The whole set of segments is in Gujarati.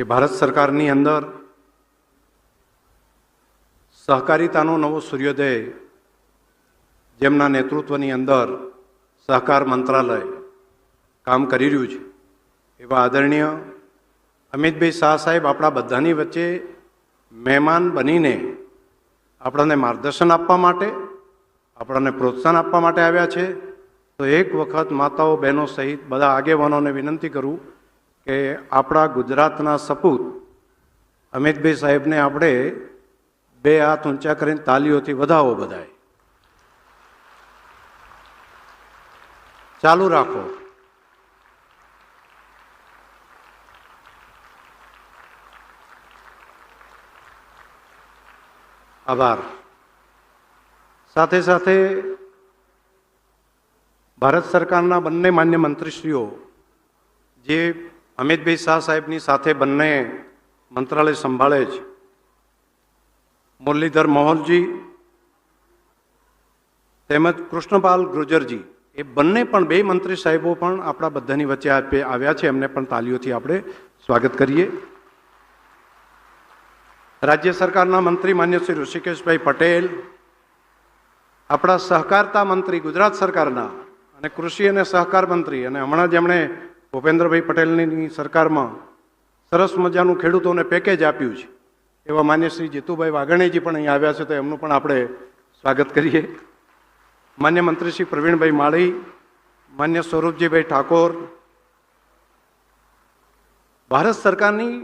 કે ભારત સરકારની અંદર સહકારિતાનો નવો સૂર્યોદય જેમના નેતૃત્વની અંદર સહકાર મંત્રાલય કામ કરી રહ્યું છે એવા આદરણીય અમિતભાઈ શાહ સાહેબ આપણા બધાની વચ્ચે મહેમાન બનીને આપણને માર્ગદર્શન આપવા માટે, આપણને પ્રોત્સાહન આપવા માટે આવ્યા છે. તો એક વખત માતાઓ બહેનો સહિત બધા આગેવાનોને વિનંતી કરું કે આપણા ગુજરાતના સપૂત અમિતભાઈ સાહેબને આપણે બે હાથ ઊંચા કરીને તાલીઓથી વધાવો. બધાએ ચાલુ રાખો. આભાર. સાથે સાથે ભારત સરકારના બંને માન્ય મંત્રીશ્રીઓ જે અમિતભાઈ શાહ સાહેબની સાથે બંને મંત્રાલય સંભાળે છે, મુરલીધર મોહનજી તેમજ કૃષ્ણપાલ ગુર્જરજી, એ બંને પણ બે મંત્રી સાહેબો પણ આપણા બધાની વચ્ચે આવ્યા છે. એમને પણ તાલીઓથી આપણે સ્વાગત કરીએ. રાજ્ય સરકારના મંત્રી માન્ય શ્રી ઋષિકેશભાઈ પટેલ, આપણા સહકારતા મંત્રી ગુજરાત સરકારના અને કૃષિ અને સહકાર મંત્રી, અને હમણાં જ એમણે ભૂપેન્દ્રભાઈ પટેલની સરકારમાં સરસ મજાનું ખેડૂતોને પેકેજ આપ્યું છે એવા માન્ય શ્રી જીતુભાઈ વાઘાણીજી પણ અહીં આવ્યા છે, તો એમનું પણ આપણે સ્વાગત કરીએ. માન્ય મંત્રી શ્રી પ્રવીણભાઈ માળી, માન્ય સ્વરૂપજીભાઈ ઠાકોર, ભારત સરકારની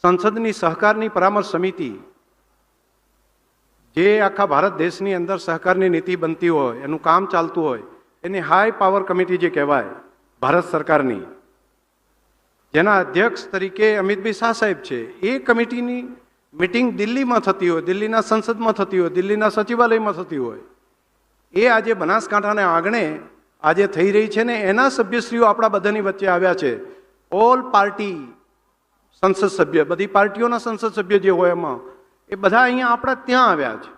સંસદની સહકારની પરામર્શ સમિતિ, જે આખા ભારત દેશની અંદર સહકારની નીતિ બનતી હોય, એનું કામ ચાલતું હોય, એની હાઈ પાવર કમિટી જે કહેવાય ભારત સરકારની, જેના અધ્યક્ષ તરીકે અમિતભાઈ શાહ સાહેબ છે, એ કમિટીની મિટિંગ દિલ્હીમાં થતી હોય, દિલ્હીના સંસદમાં થતી હોય, દિલ્હીના સચિવાલયમાં થતી હોય, એ આજે બનાસકાંઠાને આંગણે આજે થઈ રહી છે ને એના સભ્યશ્રીઓ આપણા બધાની વચ્ચે આવ્યા છે. ઓલ પાર્ટી સંસદ સભ્ય, બધી પાર્ટીઓના સંસદ સભ્ય જે હોય એમાં એ બધા અહીંયા આપણા ત્યાં આવ્યા છે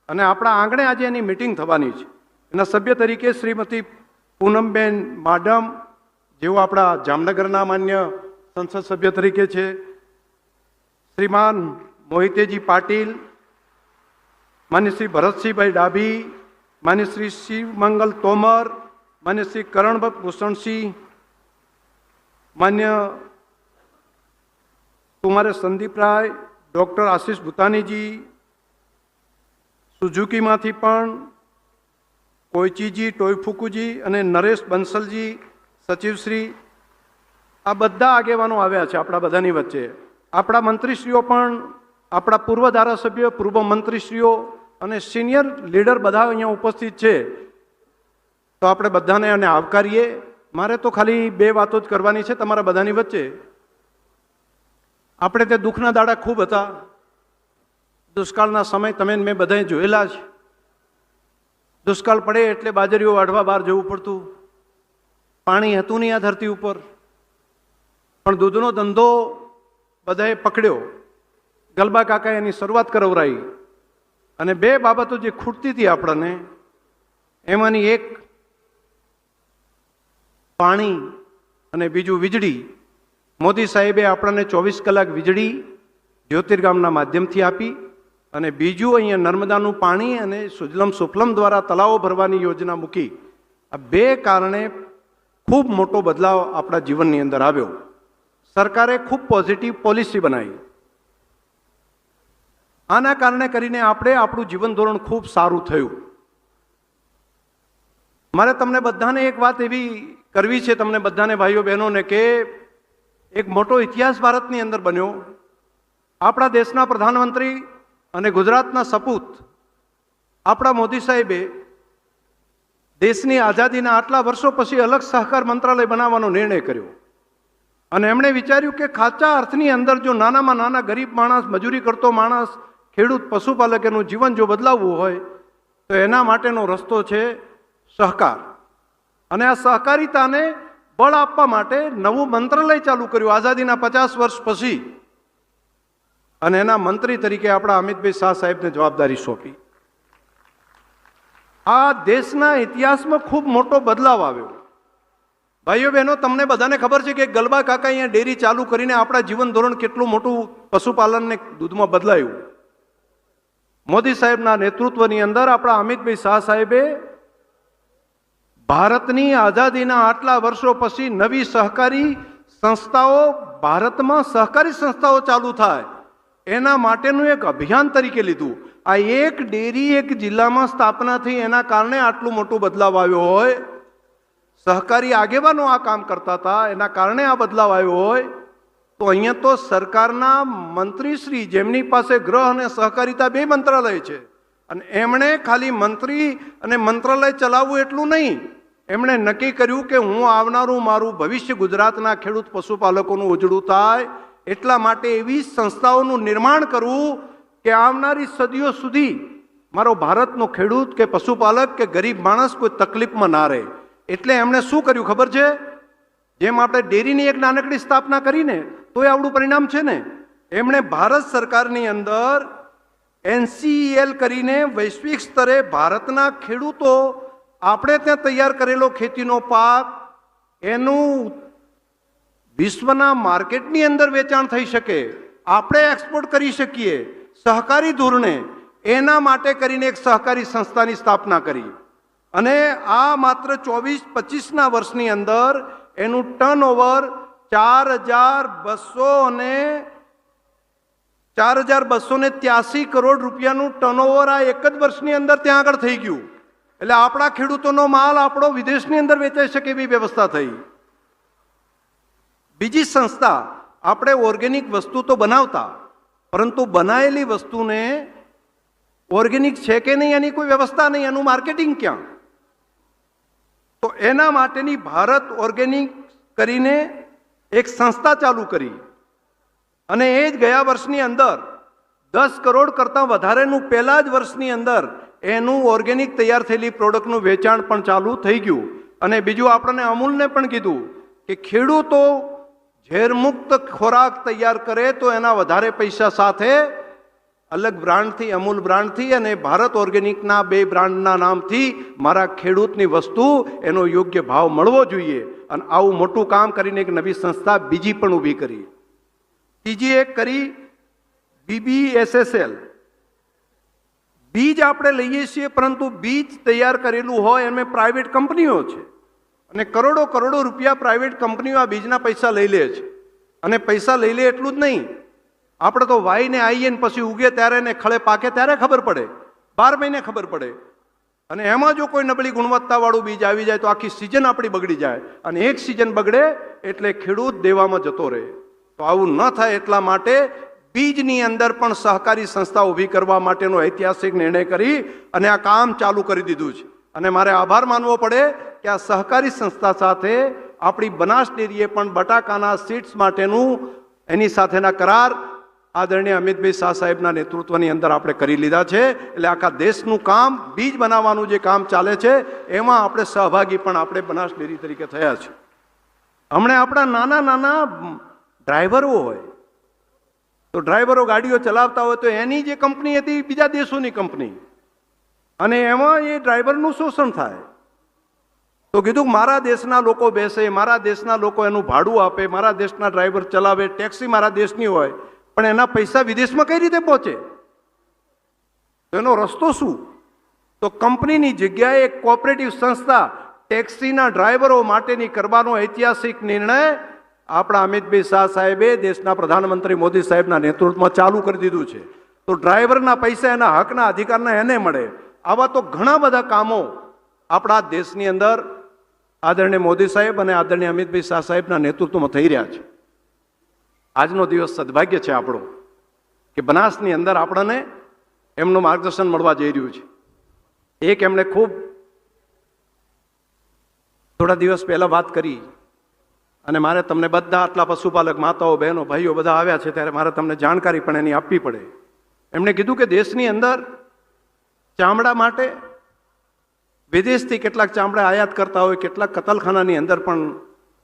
અને આપણા આંગણે આજે એની મિટિંગ થવાની છે. એના સભ્ય તરીકે શ્રીમતી પૂનમબેન માડમ, જેઓ આપણા જામનગરના માન્ય સંસદ સભ્ય તરીકે છે, શ્રીમાન મોહિતેજી પાટીલ, માન્ય શ્રી ભરતસિંહભાઈ ડાભી, માન્ય શ્રી શિવમંગલ તોમર, માન્ય શ્રી કરણભટ્ટ ભૂષણસિંહ, માન્ય કુમારે સંદીપ રાય, ડૉક્ટર આશીષ ભૂતાનીજી, સુઝુકીમાંથી પણ કોઈચીજી ટોયફુકુજી અને નરેશ બંસલજી સચિવશ્રી, આ બધા આગેવાનો આવ્યા છે આપણા બધાની વચ્ચે. આપણા મંત્રીશ્રીઓ પણ, આપણા પૂર્વ ધારાસભ્ય, પૂર્વ મંત્રીશ્રીઓ અને સિનિયર લીડર બધા અહીંયા ઉપસ્થિત છે. તો આપણે બધાને અને આવકારીએ. મારે તો ખાલી બે વાતો જ કરવાની છે તમારા બધાની વચ્ચે. આપણે તે દુઃખના દાડા ખૂબ હતા. દુષ્કાળના સમય તમે મેં બધાએ જોયેલા છે. દુષ્કાળ પડે એટલે બાજરીઓ વાઢવા બહાર જવું પડતું. પાણી હતું નહીં આ ધરતી ઉપર, પણ દૂધનો ધંધો બધાએ પકડ્યો. ગલબા કાકાએ એની શરૂઆત કરાવરાઈ અને બે બાબતો જે ખૂટતી હતી આપણને, એમાંની એક પાણી અને બીજું વીજળી. મોદી સાહેબે આપણને 24 કલાક વીજળી જ્યોતિર્ગામના માધ્યમથી આપી અને બીજું અહીંયા નર્મદાનું પાણી અને સુજલમ સુફલમ દ્વારા તળાવો ભરવાની યોજના મૂકી. આ બે કારણે ખૂબ મોટો બદલાવ આપણા જીવનની અંદર આવ્યો. સરકારે ખૂબ પોઝિટિવ પોલિસી બનાવી. આના કારણે કરીને આપણું જીવન ધોરણ ખૂબ સારું થયું. મારે તમને બધાને એક વાત એવી કરવી છે, તમને બધાને ભાઈઓ બહેનોને, કે એક મોટો ઇતિહાસ ભારતની અંદર બન્યો. આપણા દેશના પ્રધાનમંત્રી અને ગુજરાતના સપૂત આપણા મોદી સાહેબે દેશની આઝાદીના આટલા વર્ષો પછી અલગ સહકાર મંત્રાલય બનાવવાનો નિર્ણય કર્યો અને એમણે વિચાર્યું કે સાચા અર્થની અંદર જો નાનામાં નાના ગરીબ માણસ, મજૂરી કરતો માણસ, ખેડૂત, પશુપાલક, એનું જીવન જો બદલાવવું હોય તો એના માટેનો રસ્તો છે સહકાર. અને આ સહકારિતાને બળ આપવા માટે નવું મંત્રાલય ચાલુ કર્યું આઝાદીના 50 વર્ષ પછી, અને એના મંત્રી તરીકે આપણા અમિતભાઈ શાહ સાહેબને જવાબદારી સોંપી. આ દેશના ઇતિહાસમાં ખૂબ મોટો બદલાવ આવ્યો. ભાઈઓ બહેનો, તમને બધાને ખબર છે કે ગલબા કાકા અહીંયા ડેરી ચાલુ કરીને આપણા જીવન ધોરણ કેટલું મોટું પશુપાલનને દૂધમાં બદલાયું. મોદી સાહેબના નેતૃત્વની અંદર આપણા અમિતભાઈ શાહ સાહેબે ભારતની આઝાદીના આટલા વર્ષો પછી નવી સહકારી સંસ્થાઓ, ભારતમાં સહકારી સંસ્થાઓ ચાલુ થાય એના માટેનું એક અભિયાન તરીકે લીધું. આ એક ડેરી એક જિલ્લામાં સ્થાપના થઈ, એના કારણે આટલું મોટું બદલાવ આવ્યો હોય. સહકારી આગેવાનો આ કામ કરતા હતા, એના કારણે આ બદલાવ આવ્યો હોય. તો અહીંયા તો સરકારના મંત્રીશ્રી, જેમની પાસે ગૃહ અને સહકારિતા બે મંત્રાલય છે, અને એમણે ખાલી મંત્રી અને મંત્રાલય ચલાવવું એટલું નહીં, એમણે નક્કી કર્યું કે હું આવનારું મારું ભવિષ્ય ગુજરાતના ખેડૂત પશુપાલકોનું ઉજળું થાય, એટલા માટે એવી સંસ્થાઓનું નિર્માણ કરવું કે આવનારી સદીઓ સુધી મારો ભારતનો ખેડૂત કે પશુપાલક કે ગરીબ માણસ કોઈ તકલીફમાં ના રહે. એટલે એમણે શું કર્યું ખબર છે? જેમ આપણે ડેરીની એક નાનકડી સ્થાપના કરીને તોય આવડું પરિણામ છે ને, એમણે ભારત સરકારની અંદર NCEL કરીને વૈશ્વિક સ્તરે ભારતના ખેડૂતો આપણે ત્યાં તૈયાર કરેલો ખેતીનો પાક એનું વિશ્વના માર્કેટની અંદર વેચાણ થઈ શકે, આપણે એક્સપોર્ટ કરી શકીએ સહકારી ધોરણે, એના માટે કરીને એક સહકારી સંસ્થાની સ્થાપના કરી. અને આ માત્ર 24-25ના વર્ષની અંદર એનું ટર્નઓવર 4,283 કરોડ રૂપિયાનું ટર્નઓવર આ એક જ વર્ષની અંદર ત્યાં આગળ થઈ ગયું. એટલે આપણા ખેડૂતોનો માલ આપણો વિદેશની અંદર વેચાઈ શકે એવી વ્યવસ્થા થઈ. બીજી સંસ્થા, આપણે ઓર્ગેનિક વસ્તુ તો બનાવતા, પરંતુ બનાવેલી વસ્તુને ઓર્ગેનિક છે કે નહીં એની કોઈ વ્યવસ્થા નહીં, એનું માર્કેટિંગ ક્યાં? તો એના માટેની ભારત ઓર્ગેનિક કરીને એક સંસ્થા ચાલુ કરી, અને એ જ ગયા વર્ષની અંદર 10 કરોડ કરતાં વધારેનું પહેલા જ વર્ષની અંદર એનું ઓર્ગેનિક તૈયાર થયેલી પ્રોડક્ટનું વેચાણ પણ ચાલુ થઈ ગયું. અને બીજું આપણને અમૂલને પણ કીધું કે ખેડૂતો ઝેરમુક્ત ખોરાક તૈયાર કરે તો એના વધારે પૈસા સાથે અલગ બ્રાન્ડથી, અમૂલ બ્રાન્ડથી અને ભારત ઓર્ગેનિકના બે બ્રાન્ડના નામથી મારા ખેડૂતની વસ્તુ એનો યોગ્ય ભાવ મળવો જોઈએ. અને આવું મોટું કામ કરીને એક નવી સંસ્થા બીજી પણ ઊભી કરી. ત્રીજી એક કરી BBSSL. બીજ આપણે લઈએ છીએ, પરંતુ બીજ તૈયાર કરેલું હોય એમાં પ્રાઇવેટ કંપનીઓ છે, અને કરોડો કરોડો રૂપિયા પ્રાઇવેટ કંપનીઓ આ બીજના પૈસા લઈ લે છે. અને પૈસા લઈ લે એટલું જ નહીં, આપણે તો વાઈને આવીએ ને પછી ઉગે ત્યારે ને ખળે પાકે ત્યારે ખબર પડે, 12 મહિને ખબર પડે. અને એમાં જો કોઈ નબળી ગુણવત્તાવાળું બીજ આવી જાય તો આખી સિઝન આપણી બગડી જાય, અને એક સિઝન બગડે એટલે ખેડૂત દેવામાં જતો રહે. તો આવું ન થાય એટલા માટે બીજની અંદર પણ સહકારી સંસ્થા ઊભી કરવા માટેનો ઐતિહાસિક નિર્ણય કરી અને આ કામ ચાલુ કરી દીધું છે. અને મારે આભાર માનવો પડે કે આ સહકારી સંસ્થા સાથે આપણી બનાસ ડેરીએ પણ બટાકાના સીડ્સ માટેનું એની સાથેના કરાર આદરણીય અમિતભાઈ શાહ સાહેબના નેતૃત્વની અંદર આપણે કરી લીધા છે. એટલે આખા દેશનું કામ, બીજ બનાવવાનું જે કામ ચાલે છે એમાં આપણે સહભાગી પણ આપણે બનાસ ડેરી તરીકે થયા છે. હમણાં આપણા નાના નાના ડ્રાઈવરો હોય તો ડ્રાઈવરો ગાડીઓ ચલાવતા હોય તો એની જે કંપની હતી બીજા દેશોની કંપની, અને એમાં એ ડ્રાઈવરનું શોષણ થાય. તો કીધું મારા દેશના લોકો બેસે, મારા દેશના લોકો એનું ભાડું આપે, મારા દેશના ડ્રાઈવર ચલાવે, ટેક્સી મારા દેશની હોય, પણ એના પૈસા વિદેશમાં કઈ રીતે પહોંચે? તો એનો રસ્તો શું? તો કંપનીની જગ્યાએ એક કોઓપરેટિવ સંસ્થા ટેક્સીના ડ્રાઈવરો માટેની કરવાનો ઐતિહાસિક નિર્ણય આપણા અમિતભાઈ શાહ સાહેબે દેશના પ્રધાનમંત્રી મોદી સાહેબના નેતૃત્વમાં ચાલુ કરી દીધું છે. તો ડ્રાઈવરના પૈસા એના હકના અધિકારના એને મળે. આવા તો ઘણા બધા કામો આપણા દેશની અંદર આદરણીય મોદી સાહેબ અને આદરણીય અમિતભાઈ શાહ સાહેબના નેતૃત્વમાં થઈ રહ્યા છે. આજનો દિવસ સદભાગ્ય છે આપણું કે બનાસની અંદર આપણને એમનું માર્ગદર્શન મળવા જઈ રહ્યું છે. એક એમણે ખૂબ થોડા દિવસ પહેલા વાત કરી, અને મારે તમને બધા આટલા પશુપાલક માતાઓ, બહેનો, ભાઈઓ બધા આવ્યા છે ત્યારે મારે તમને જાણકારી પણ એની આપવી પડે. એમણે કીધું કે દેશની અંદર ચામડા માટે વિદેશથી કેટલાક ચામડા આયાત કરતા હોય, કેટલાક કતલખાનાની અંદર પણ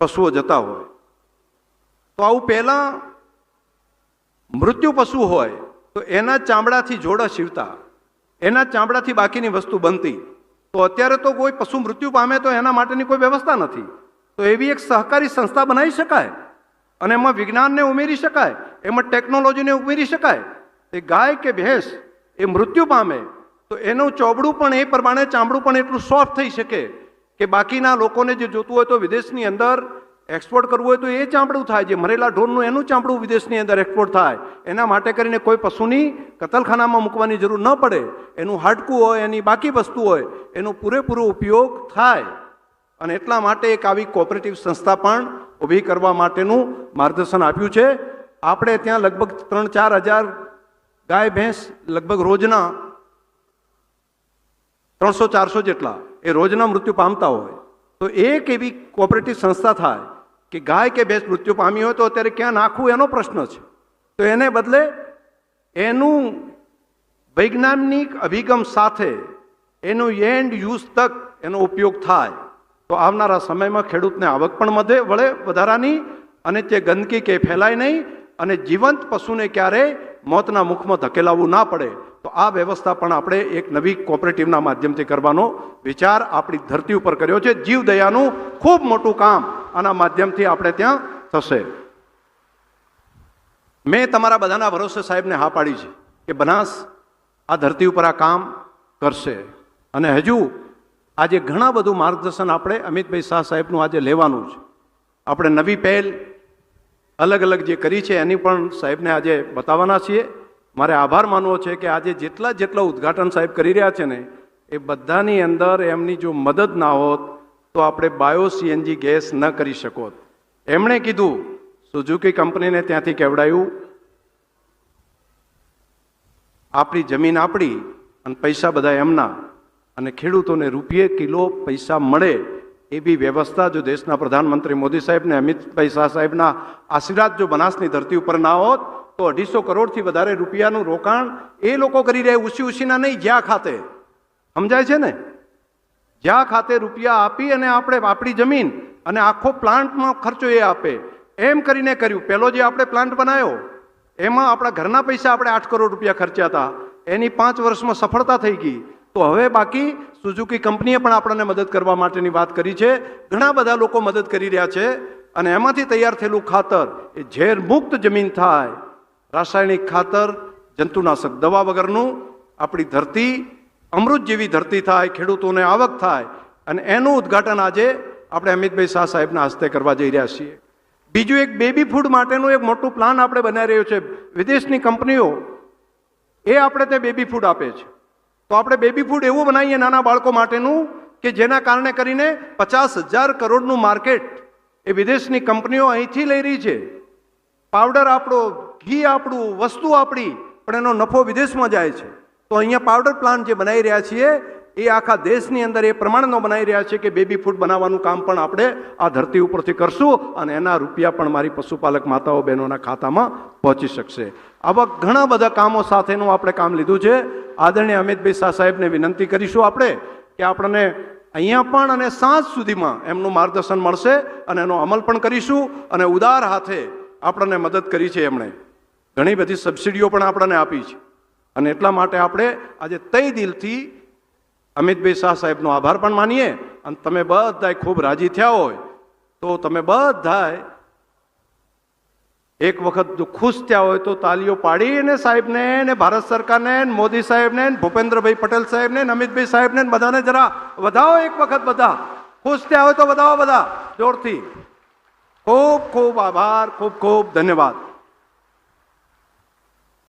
પશુઓ જતા હોય. તો આવું પહેલાં મૃત્યુ પશુ હોય તો એના ચામડાથી જોડા સીવતા, એના ચામડાથી બાકીની વસ્તુ બનતી. તો અત્યારે તો કોઈ પશુ મૃત્યુ પામે તો એના માટેની કોઈ વ્યવસ્થા નથી. તો એવી એક સહકારી સંસ્થા બનાવી શકાય અને એમાં વિજ્ઞાનને ઉમેરી શકાય, એમાં ટેકનોલોજીને ઉમેરી શકાય. એ ગાય કે ભેંસ એ મૃત્યુ પામે તો એનું ચોબડું પણ એ પ્રમાણે, ચામડું પણ એટલું સોફ્ટ થઈ શકે કે બાકીના લોકોને જે જોતું હોય તો વિદેશની અંદર એક્સપોર્ટ કરવું હોય તો એ ચામડું થાય, જે મરેલા ઢોરનું એનું ચામડું વિદેશની અંદર એક્સપોર્ટ થાય. એના માટે કરીને કોઈ પશુની કતલખાનામાં મૂકવાની જરૂર ન પડે. એનું હાડકું હોય, એની બાકી વસ્તુ હોય, એનો પૂરેપૂરો ઉપયોગ થાય. અને એટલા માટે એક આવી કોઓપરેટિવ સંસ્થા પણ ઊભી કરવા માટેનું માર્ગદર્શન આપ્યું છે. આપણે ત્યાં લગભગ 3-4 હજાર ગાય ભેંસ લગભગ રોજના 300-400 જેટલા એ રોજના મૃત્યુ પામતા હોય. તો એક એવી કોઓપરેટિવ સંસ્થા થાય કે ગાય કે ભેંસ મૃત્યુ પામી હોય તો અત્યારે ક્યાં નાખવું એનો પ્રશ્ન છે. તો એને બદલે એનું વૈજ્ઞાનિક અભિગમ સાથે એનું એન્ડ યુઝ તક એનો ઉપયોગ થાય તો આવનારા સમયમાં ખેડૂતને આવક પણ મળે વધારાની, અને તે ગંદકી કે ફેલાય નહીં, અને જીવંત પશુને ક્યારેય મોતના મુખમાં ધકેલાવવું ના પડે. તો આ વ્યવસ્થા પણ આપણે એક નવી કોઓપરેટિવના માધ્યમથી કરવાનો વિચાર આપણી ધરતી ઉપર કર્યો છે. જીવદયાનું ખૂબ મોટું કામ આના માધ્યમથી આપણે ત્યાં થશે. મેં તમારા બધાના ભરોસે સાહેબને હા પાડી છે કે બનાસ આ ધરતી ઉપર આ કામ કરશે. અને હજુ આજે ઘણા બધું માર્ગદર્શન આપણે અમિતભાઈ શાહ સાહેબનું આજે લેવાનું છે. આપણે નવી પહેલ અલગ અલગ જે કરી છે એની પણ સાહેબને આજે બતાવવાના છીએ. મારે આભાર માનવો છે કે આજે જેટલા ઉદ્ઘાટન સાહેબ કરી રહ્યા છે ને એ બધાની અંદર એમની જો મદદ ના હોત તો આપણે બાયો સીએનજી ગેસ ન કરી શકોત. એમણે કીધું સુઝુકી કંપનીને ત્યાંથી કેવડાયું, આપણી જમીન આપણી અને પૈસા બધા એમના, અને ખેડૂતોને રૂપિયે કિલો પૈસા મળે એવી વ્યવસ્થા જો દેશના પ્રધાનમંત્રી મોદી સાહેબને અમિતભાઈ શાહ સાહેબના આશીર્વાદ જો બનાસની ધરતી ઉપર ના હોત તો 250 કરોડથી વધારે રૂપિયાનું રોકાણ એ લોકો કરી રહ્યા. ઉસીના નહીં, જ્યાં ખાતે, સમજાય છે ને, જ્યાં ખાતે રૂપિયા આપી અને આપણે આપણી જમીન અને આખો પ્લાન્ટનો ખર્ચો એ આપે એમ કરીને કર્યું. પહેલો જે આપણે પ્લાન્ટ બનાવ્યો એમાં આપણા ઘરના પૈસા આપણે 8 કરોડ રૂપિયા ખર્ચ્યા હતા, એની 5 વર્ષમાં સફળતા થઈ ગઈ. તો હવે બાકી સુઝુકી કંપનીએ પણ આપણને મદદ કરવા માટેની વાત કરી છે. ઘણા બધા લોકો મદદ કરી રહ્યા છે અને એમાંથી તૈયાર થયેલું ખાતર એ ઝેર મુક્ત જમીન થાય, રાસાયણિક ખાતર, જંતુનાશક દવા વગરનું, આપણી ધરતી અમૃત જેવી ધરતી થાય, ખેડૂતોને આવક થાય. અને એનું ઉદ્ઘાટન આજે આપણે અમિતભાઈ શાહ સાહેબના હસ્તે કરવા જઈ રહ્યા છીએ. બીજું એક બેબી ફૂડ માટેનું એક મોટું પ્લાન આપણે બનાવી રહ્યો છે. વિદેશની કંપનીઓ એ આપણે તે બેબી ફૂડ આપે છે, તો આપણે બેબી ફૂડ એવું બનાવીએ નાના બાળકો માટેનું કે જેના કારણે કરીને 50,000 કરોડનું માર્કેટ એ વિદેશની કંપનીઓ અહીંથી લઈ રહી છે. પાવડર આપણો, ઘી આપણું, વસ્તુ આપણી, પણ એનો નફો વિદેશમાં જાય છે. તો અહીંયા પાવડર પ્લાન્ટ જે બનાવી રહ્યા છીએ એ આખા દેશની અંદર એ પ્રમાણનો બનાવી રહ્યા છે કે બેબી ફૂડ બનાવવાનું કામ પણ આપણે આ ધરતી ઉપરથી કરશું અને એના રૂપિયા પણ મારી પશુપાલક માતાઓ બહેનોના ખાતામાં પહોંચી શકશે. આવા ઘણા બધા કામો સાથેનું આપણે કામ લીધું છે. આદરણીય અમિતભાઈ શાહ સાહેબને વિનંતી કરીશું આપણે કે આપણને અહીંયા પણ અને સાંજ સુધીમાં એમનું માર્ગદર્શન મળશે અને એનો અમલ પણ કરીશું. અને ઉદાર હાથે આપણને મદદ કરી છે. એમણે ઘણી બધી સબસિડીઓ પણ આપણને આપી છે અને એટલા માટે આપણે આજે તય દિલથી અમિતભાઈ શાહ સાહેબનો આભાર પણ માનીએ. અને તમે બધાય ખૂબ રાજી થયા હોય તો તમે બધાય એક વખત જો ખુશ થયા હોય તો તાલીઓ પાડીને સાહેબને ને ભારત સરકારને, મોદી સાહેબને, ભૂપેન્દ્રભાઈ પટેલ સાહેબને, અમિતભાઈ સાહેબને બધાને જરા વધાવો. એક વખત બધા ખુશ થયા હોય તો વધાવો, બધા જોરથી. ખૂબ ખૂબ આભાર, ખૂબ ખૂબ ધન્યવાદ.